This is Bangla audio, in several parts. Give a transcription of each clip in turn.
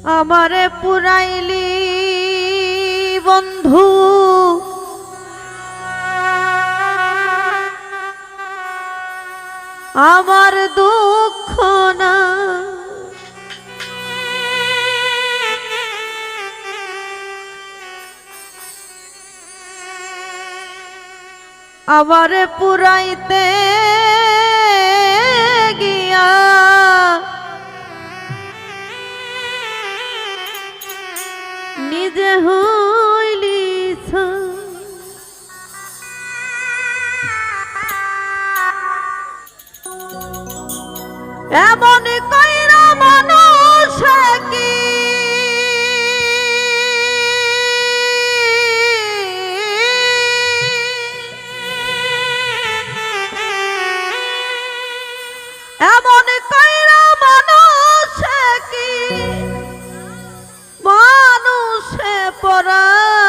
আমারে পুরাইলি বন্ধু আমার দুঃখ না আমারে পুরাইতে গিয়া নিজে হইলি এমন কইরা মানুষ কি এমন কইরা মানুষ কি মানুষে পরায়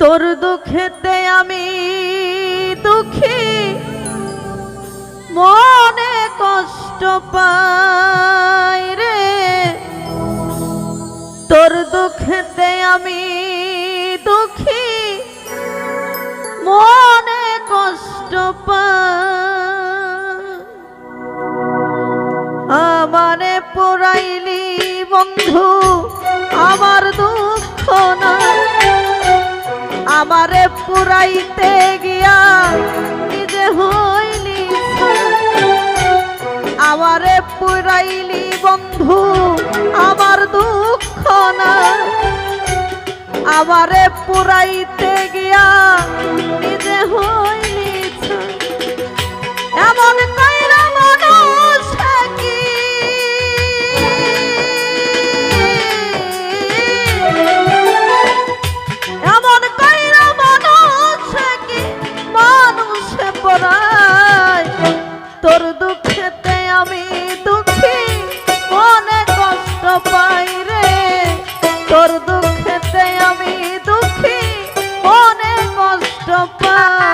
তোর দুঃখেতে আমি দুঃখী মনে কষ্ট পাই রে তোর দুঃখেতে আমি দুঃখী মনে কষ্ট পাই আমারে পুরাইলি বন্ধু আমার দুঃখ না আমারে পুরাইতে গিয়া নিজে হইলি আমারে পুরাইলি বন্ধু আমার দুঃখ না আমারে পুরাইতে গিয়া নিজে হইলি এমন কইরা মানুষ কি এমন কইরা মানুষ কি মানুষে পরায় তোর দুঃখেতে আমি দুঃখী মনে কষ্ট পাই রে তোর দুঃখেতে আমি দুঃখী মনে কষ্ট পাই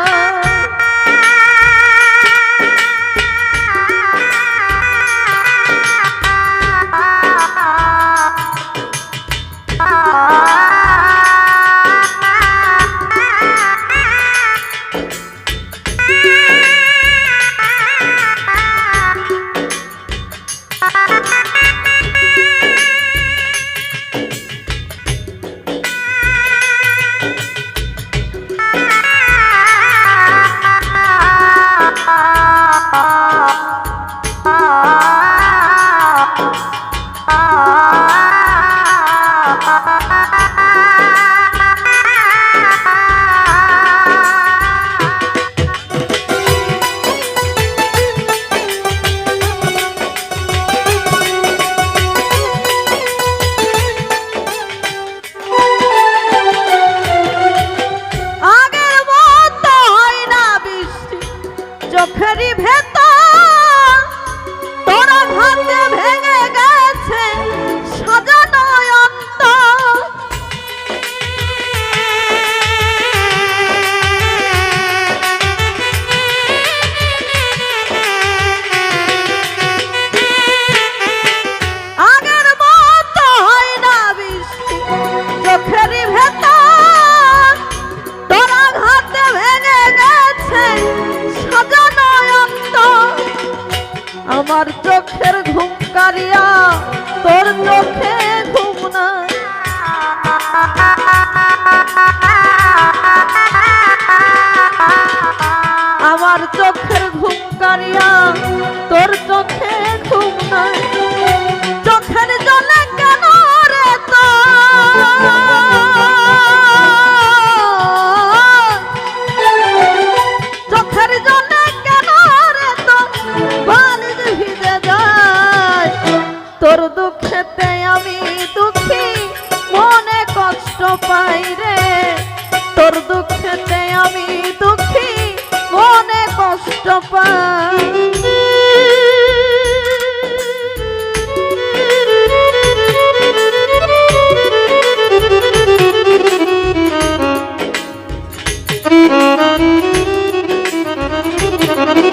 চোখেরই ভেতর তোর ভাতে ভেঙে গেছে সাজানো অন্তর আগের মতো হয় না বৃষ্টি চোখেরই ভেতর তোর ভাতে ভেঙে গেছে আমার চোখের ঘুম কারিয়া তোর চোখে ঘুম নাই আমার চোখের ঘুম কারিয়া তোর চোখে ঘুম নাই চোখের জলে কেন রে তো চোখের জলে কেন রে তো বালিশ ভিজে যায় তোর দুঃখেতে আমি দুঃখী মনে কষ্ট পাই রে তোর দুঃখেতে আমি দুঃখী মনে কষ্ট পাই Thank you.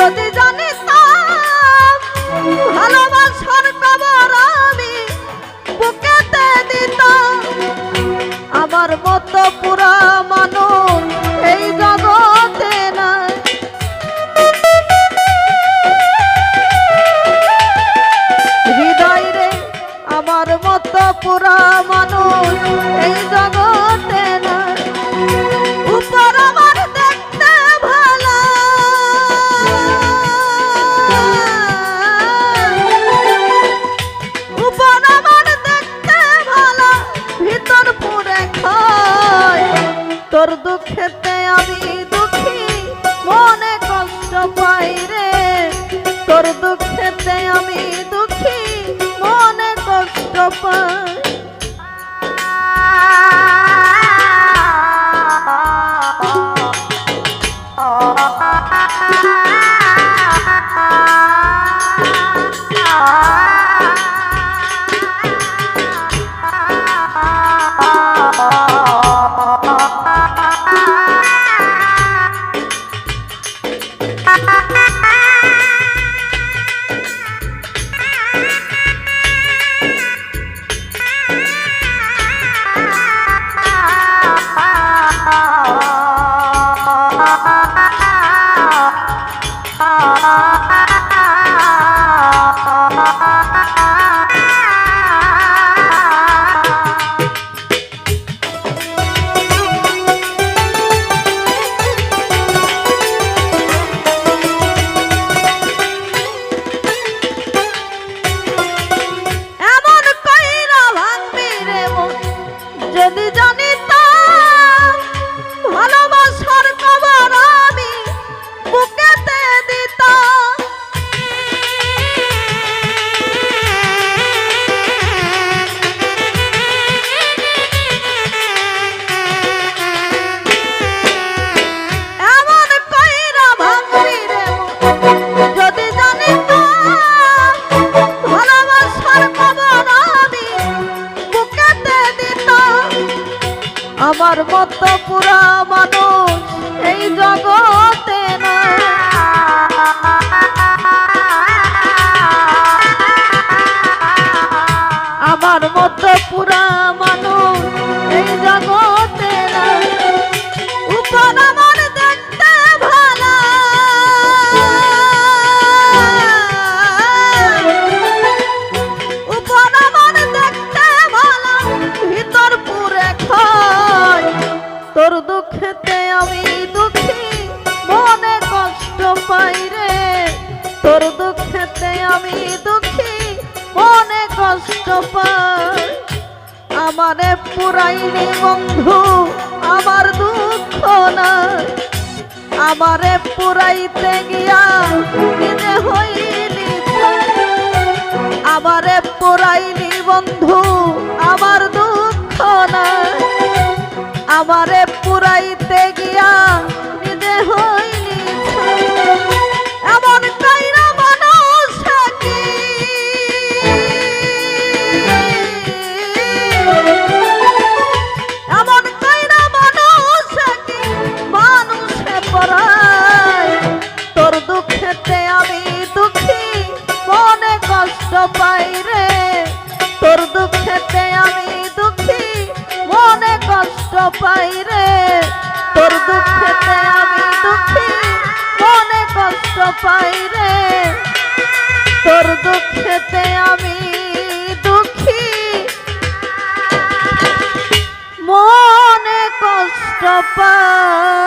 যদি জানিতাম ভালোবাসার খবর আমি বুকেতে দিতাম। আমার মতো পুরা মানুষ এই জগতে নাই। হৃদয় রে আমার মতো পুরা মানুষ এই জগতে নাই। উপর আমার দেখতে ভালো, উপর আমার দেখতে ভালো, ভিতর পুরে খায়। তোর দুঃখেতে আমি দুঃখী, মনে কষ্ট পাই রে। তোর দুঃখেতে আমি দুঃখী, মনে কষ্ট পাই। যদি জানিতাম ভালোবাসার খবর আমি বুকেতে দিতাম। এমন কইরা ভাঙবি রে যদি জানিতাম ভালোবাসার খবর আমি বুকেতে দিতাম। আমার মতো পুরা মানুষ এই জগতে না। আমার মতো পুরা মানুষ এই জগতে না। উপর আমার দেখতে ভালো, উপর আমার দেখতে ভালো, ভিতর পুরে খায়। তোর দুঃখেতে আমি দুঃখী, মনে কষ্ট পাই রে। তোর দুঃখেতে আমি দুঃখী, মনে কষ্ট পাই। আমারে পুরাইনি বন্ধু আমার দুঃখ নাই। আমারে পুরাইতে গিয়া নিজে হইলি ছাই। আমারে পুরাইনি বন্ধু আমার দুঃখ নাই। আমারে পুরাইতে গিয়া নিজে হইলি ছাই। এমন কইরা মানুষ কি এমন কইরা মানুষ কি মানুষে পরায়। তোর দুঃখেতে আমি দুঃখী, মনে কষ্ট পাই রে। তোর দুঃখেতে আমি দুঃখী, মনে কষ্ট পাই রে। তোর দুঃখেতে আমি দুঃখী, মনে কষ্ট পাই রে। তোর দুঃখেতে আমি দুঃখী, মনে কষ্ট পাই।